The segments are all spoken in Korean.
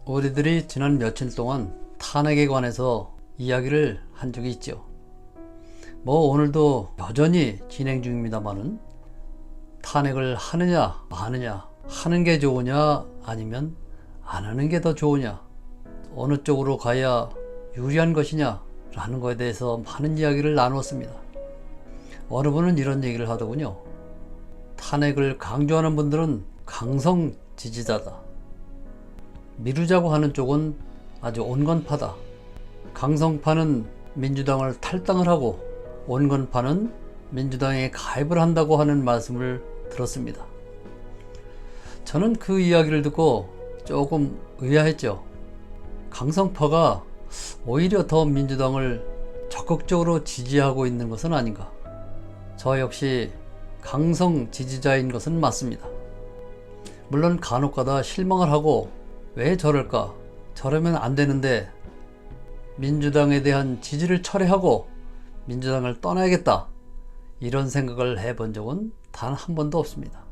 우리들이 지난 며칠 동안 탄핵에 관해서 이야기를 한 적이 있죠. 오늘도 여전히 진행 중입니다만은 탄핵을 하느냐 마느냐, 하는 게 좋으냐 아니면 안 하는 게 더 좋으냐, 어느 쪽으로 가야 유리한 것이냐 라는 것에 대해서 많은 이야기를 나누었습니다. 어느 분은 이런 얘기를 하더군요. 탄핵을 강조하는 분들은 강성 지지자다. 미루자고 하는 쪽은 아주 온건파다. 강성파는 민주당을 탈당을 하고 온건파는 민주당에 가입을 한다고 하는 말씀을 들었습니다. 저는 그 이야기를 듣고 조금 의아했죠. 강성파가 오히려 더 민주당을 적극적으로 지지하고 있는 것은 아닌가. 저 역시 강성 지지자인 것은 맞습니다. 물론 간혹가다 실망을 하고 왜 저럴까? 저러면 안 되는데 민주당에 대한 지지를 철회하고 민주당을 떠나야겠다, 이런 생각을 해본 적은 단 한 번도 없습니다.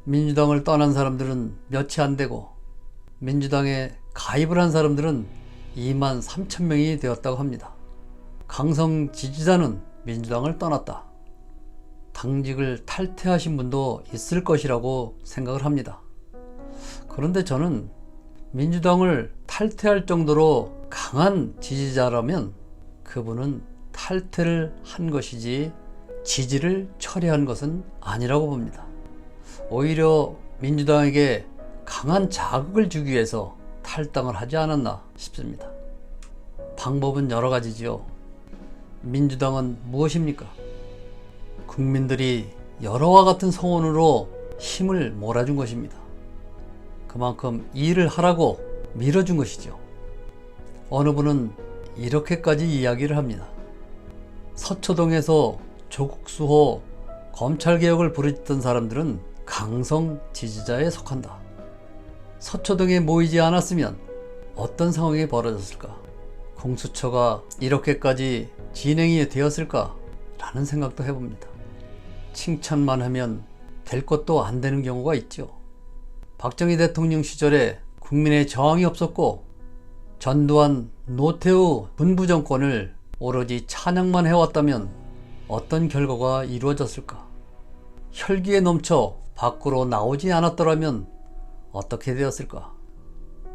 민주당을 떠난 사람들은 몇이 안 되고 민주당에 가입을 한 사람들은 2만 3천 명이 되었다고 합니다. 강성 지지자는 민주당을 떠났다. 당직을 탈퇴하신 분도 있을 것이라고 생각을 합니다. 그런데 저는 민주당을 탈퇴할 정도로 강한 지지자라면 그분은 탈퇴를 한 것이지 지지를 철회한 것은 아니라고 봅니다. 오히려 민주당에게 강한 자극을 주기 위해서 탈당을 하지 않았나 싶습니다. 방법은 여러 가지지요. 민주당은 무엇입니까? 국민들이 여러와 같은 성원으로 힘을 몰아준 것입니다. 그만큼 일을 하라고 밀어준 것이죠. 어느 분은 이렇게까지 이야기를 합니다. 서초동에서 조국 수호 검찰개혁을 부르짖던 사람들은 강성 지지자에 속한다. 서초동에 모이지 않았으면 어떤 상황이 벌어졌을까? 공수처가 이렇게까지 진행이 되었을까? 라는 생각도 해봅니다. 칭찬만 하면 될 것도 안 되는 경우가 있죠. 박정희 대통령 시절에 국민의 저항이 없었고 전두환, 노태우 군부 정권을 오로지 찬양만 해왔다면 어떤 결과가 이루어졌을까? 혈기에 넘쳐 밖으로 나오지 않았더라면 어떻게 되었을까?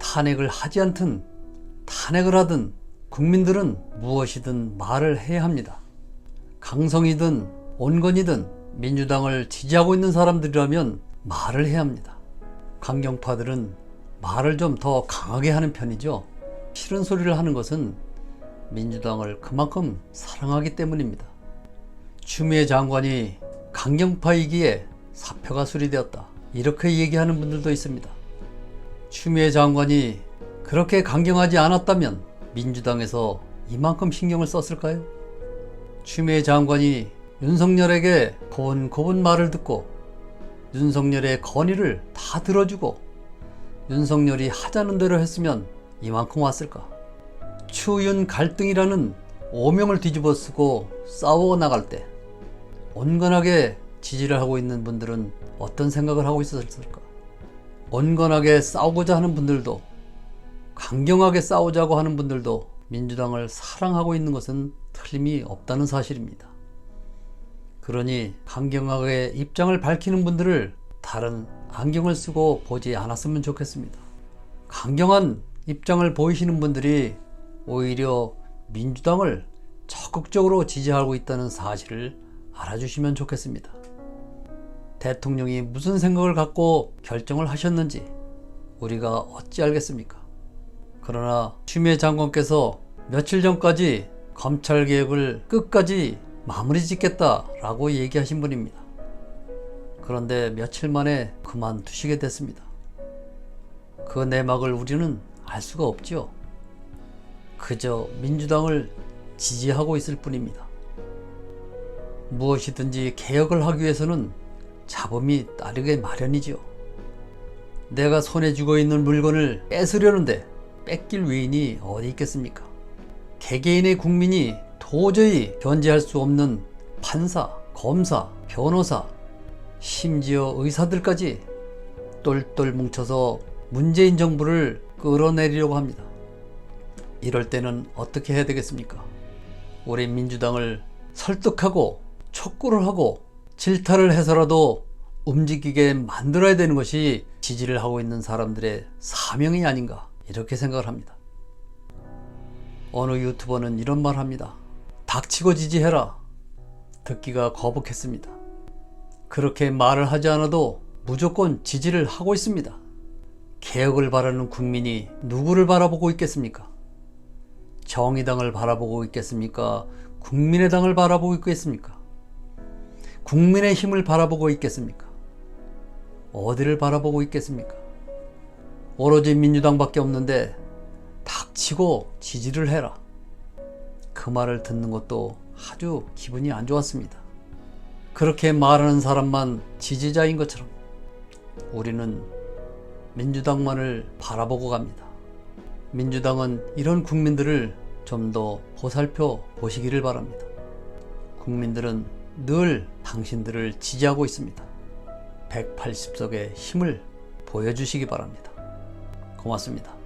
탄핵을 하지 않든 탄핵을 하든 국민들은 무엇이든 말을 해야 합니다. 강성이든 온건이든 민주당을 지지하고 있는 사람들이라면 말을 해야 합니다. 강경파들은 말을 좀 더 강하게 하는 편이죠. 싫은 소리를 하는 것은 민주당을 그만큼 사랑하기 때문입니다. 추미애 장관이 강경파이기에 사표가 수리되었다, 이렇게 얘기하는 분들도 있습니다. 추미애 장관이 그렇게 강경하지 않았다면 민주당에서 이만큼 신경을 썼을까요? 추미애 장관이 윤석열에게 고분고분 말을 듣고 윤석열의 건의를 다 들어주고 윤석열이 하자는 대로 했으면 이만큼 왔을까? 추윤 갈등이라는 오명을 뒤집어 쓰고 싸워 나갈 때 온건하게 지지를 하고 있는 분들은 어떤 생각을 하고 있었을까? 온건하게 싸우고자 하는 분들도, 강경하게 싸우자고 하는 분들도 민주당을 사랑하고 있는 것은 틀림이 없다는 사실입니다. 그러니 강경하게 입장을 밝히는 분들을 다른 안경을 쓰고 보지 않았으면 좋겠습니다. 강경한 입장을 보이시는 분들이 오히려 민주당을 적극적으로 지지하고 있다는 사실을 알아주시면 좋겠습니다. 대통령이 무슨 생각을 갖고 결정을 하셨는지 우리가 어찌 알겠습니까? 그러나 추미애 장관께서 며칠 전까지 검찰개혁을 끝까지 마무리 짓겠다라고 얘기하신 분입니다. 그런데 며칠 만에 그만두시게 됐습니다. 그 내막을 우리는 알 수가 없죠. 그저 민주당을 지지하고 있을 뿐입니다. 무엇이든지 개혁을 하기 위해서는 잡음이 따르게 마련이죠. 내가 손에 쥐고 있는 물건을 뺏으려는데 뺏길 위인이 어디 있겠습니까? 개개인의 국민이 도저히 견제할 수 없는 판사, 검사, 변호사, 심지어 의사들까지 똘똘 뭉쳐서 문재인 정부를 끌어내리려고 합니다. 이럴 때는 어떻게 해야 되겠습니까? 우리 민주당을 설득하고 촉구를 하고 질타를 해서라도 움직이게 만들어야 되는 것이 지지를 하고 있는 사람들의 사명이 아닌가, 이렇게 생각을 합니다. 어느 유튜버는 이런 말 합니다. 닥치고 지지해라. 듣기가 거북했습니다. 그렇게 말을 하지 않아도 무조건 지지를 하고 있습니다. 개혁을 바라는 국민이 누구를 바라보고 있겠습니까? 정의당을 바라보고 있겠습니까? 국민의당을 바라보고 있겠습니까? 국민의힘을 바라보고 있겠습니까? 어디를 바라보고 있겠습니까? 오로지 민주당밖에 없는데 닥치고 지지를 해라. 그 말을 듣는 것도 아주 기분이 안 좋았습니다. 그렇게 말하는 사람만 지지자인 것처럼 우리는 민주당만을 바라보고 갑니다. 민주당은 이런 국민들을 좀 더 보살펴 보시기를 바랍니다. 국민들은 늘 당신들을 지지하고 있습니다. 180석의 힘을 보여주시기 바랍니다. 고맙습니다.